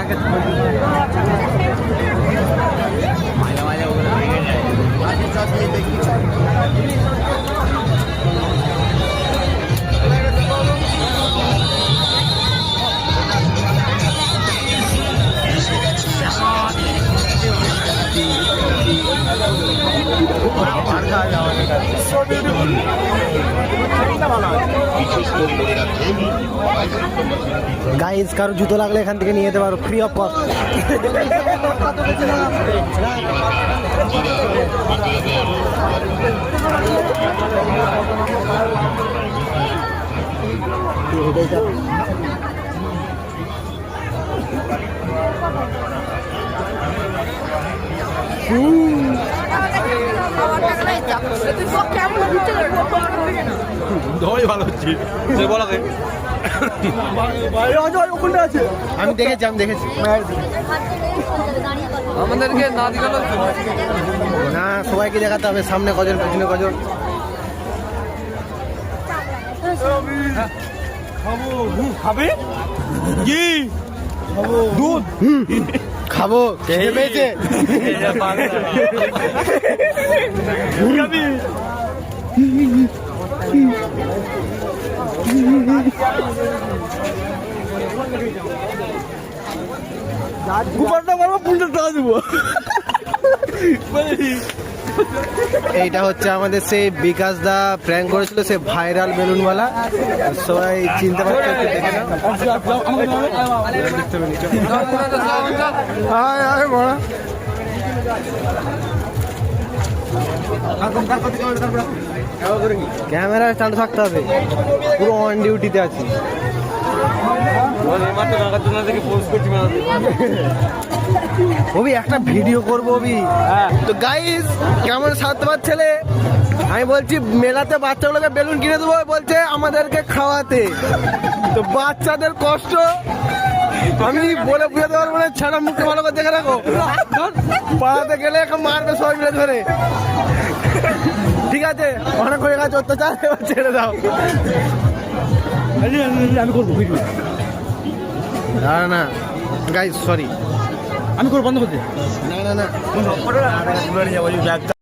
আগে মাঝে মাঝে ওগুলো ভেঙে যায়। গাইজ কারো জুতো লাগলে এখান থেকে নিয়ে যেতে পারো ফ্রি অফ কস্ট। ভালো হচ্ছে আমি দেখেছি আমাদেরকে না দিলে না, সবাইকে দেখাতে হবে সামনে কজন পেছনে কজন। খাবে কি দুধ খাবো কে পেয়েছে এইটা হচ্ছে আমাদের সেই বিকাশ দা প্র্যাঙ্ক করেছিল, সে ভাইরাল বেলুনওয়ালা। সবাই চিনতে পারছে, একটু দেখে নাও। ক্যামেরা চালু থাকতে হবে, পুরো অন ডিউটিতে আছি। ওবি একটা ভিডিও করবো ওবি। তো গাইস কেমন সাতবার ছেলে, আমি বলছি মেলাতে বাচ্চাগুলোকে বেলুন কিনে দেবো, বলছে আমাদেরকে খাওয়াতে। তো বাচ্চাদের কষ্ট আমি বলে বুঝাতে পারবো না, ছাড়া মুখে ভালো করে দেখে রাখো। পাড়াতে গেলে এখন মারবে সবাই মিলে ধরে। ঠিক আছে, অনেক হয়ে গেছে অত্যাচার, এবার ছেড়ে দাও। আমি করবো ভিডিও। না না গাইস সরি, আমি করবো, বন্ধ করতে। না না না